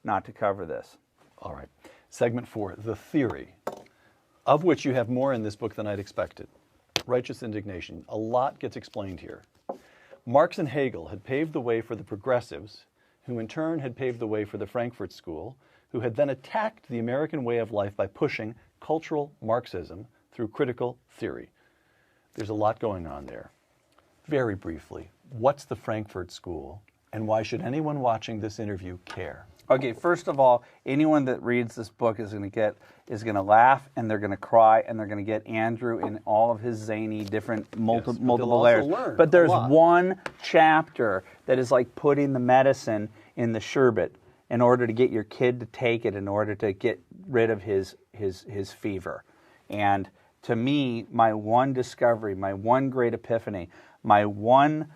not to cover this. All right. Segment 4, the theory, of which you have more in this book than I'd expected. Righteous indignation. A lot gets explained here. Marx and Hegel had paved the way for the progressives, who in turn had paved the way for the Frankfurt School, who had then attacked the American way of life by pushing cultural Marxism through critical theory. There's a lot going on there. Very briefly, what's the Frankfurt School, and why should anyone watching this interview care? Okay, first of all, anyone that reads this book is going to laugh, and they're going to cry, and they're going to get Andrew in all of his zany different multiple layers. But there's one chapter that is like putting the medicine in the sherbet in order to get your kid to take it, in order to get rid of his fever. And to me, my one discovery, my one great epiphany, my one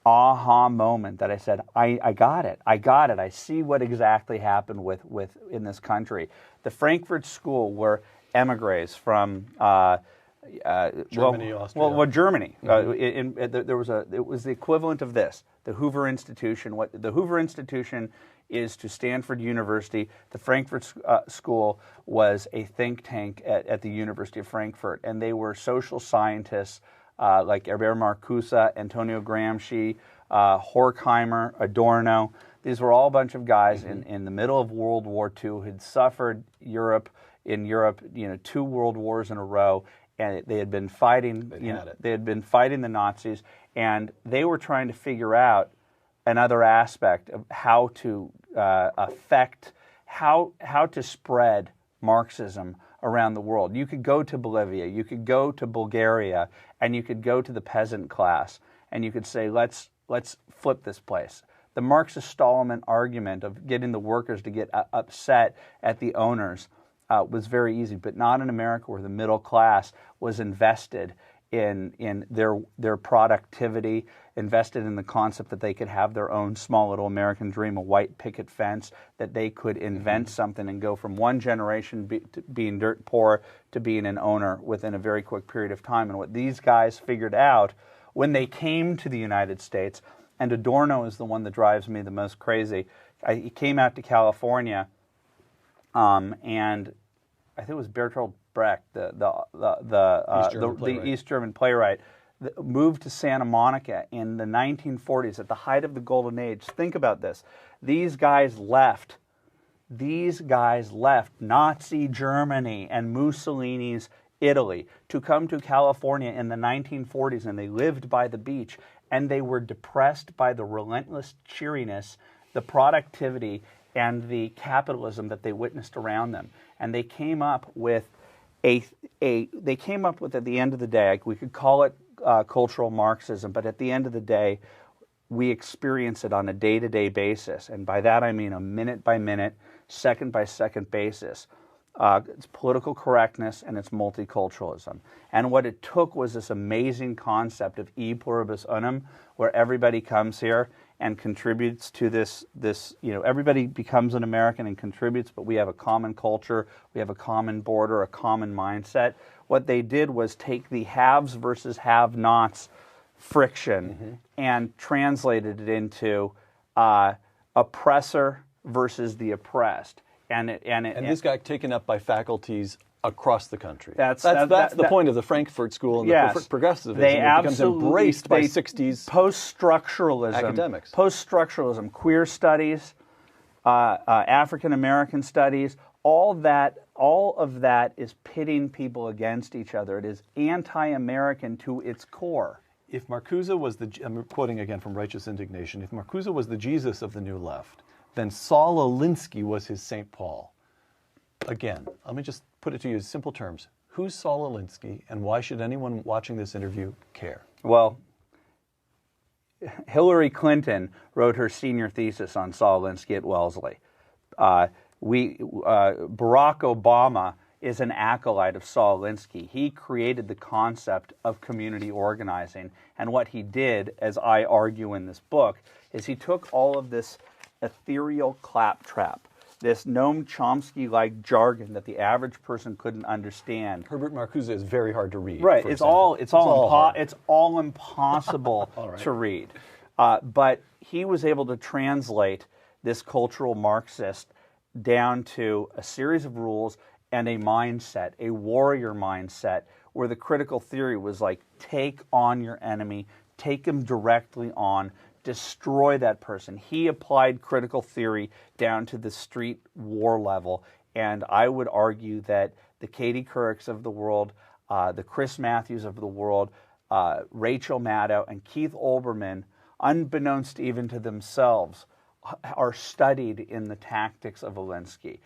aha moment that I said, I got it. I see what exactly happened with in this country. The Frankfurt School were emigres from Germany, Austria. Well, Germany. Mm-hmm. It was the equivalent of this, the Hoover Institution. What the Hoover Institution is to Stanford University. The Frankfurt School was a think tank at the University of Frankfurt, and they were social scientists like Herbert Marcuse, Antonio Gramsci, Horkheimer, Adorno. These were all a bunch of guys in the middle of World War II who had suffered in Europe, 2 world wars in a row, and they had been fighting. They had been fighting the Nazis, and they were trying to figure out another aspect of how to how to spread Marxism around the world. You could go to Bolivia, you could go to Bulgaria, and you could go to the peasant class, and you could say, let's flip this place. The Marxist-Stallman argument of getting the workers to get upset at the owners was very easy, but not in America, where the middle class was invested in their productivity, invested in the concept that they could have their own small little American dream, a white picket fence, that they could invent something and go from one generation being dirt poor to being an owner within a very quick period of time. And what these guys figured out when they came to the United States, and Adorno is the one that drives me the most crazy. He came out to California, and I think it was Bertolt Brecht, the East German playwright, moved to Santa Monica in the 1940s at the height of the Golden Age. Think about this. These guys left Nazi Germany and Mussolini's Italy to come to California in the 1940s, and they lived by the beach, and they were depressed by the relentless cheeriness, the productivity, and the capitalism that they witnessed around them. And they came up with at the end of the day, we could call it cultural Marxism, but at the end of the day, we experience it on a day-to-day basis. And by that I mean a minute-by-minute, second-by-second basis. It's political correctness and it's multiculturalism. And what it took was this amazing concept of e pluribus unum, where everybody comes here and contributes to this, everybody becomes an American and contributes, but we have a common culture, we have a common border, a common mindset. What they did was take the haves versus have-nots friction and translated it into oppressor versus the oppressed. And this got taken up by faculties across the country. That's the point of the Frankfurt School and the progressivism. They it becomes embraced by 60s post-structuralism, academics. Post-structuralism, queer studies, African American studies. All of that is pitting people against each other. It is anti-American to its core. If Marcuse was I'm quoting again from Righteous Indignation, if Marcuse was the Jesus of the New Left, then Saul Alinsky was his St. Paul. Again, let me just put it to you in simple terms. Who's Saul Alinsky, and why should anyone watching this interview care? Well, Hillary Clinton wrote her senior thesis on Saul Alinsky at Wellesley. Barack Obama is an acolyte of Saul Alinsky. He created the concept of community organizing, and what he did, as I argue in this book, is he took all of this ethereal claptrap, this Noam Chomsky-like jargon that the average person couldn't understand. Herbert Marcuse is very hard to read. Right, it's all impossible to read. But he was able to translate this cultural Marxist down to a series of rules and a mindset, a warrior mindset, where the critical theory was like, take on your enemy, take him directly on, destroy that person. He applied critical theory down to the street war level, and I would argue that the Katie Courics of the world, the Chris Matthews of the world, Rachel Maddow, and Keith Olbermann, unbeknownst even to themselves, are studied in the tactics of Alinsky.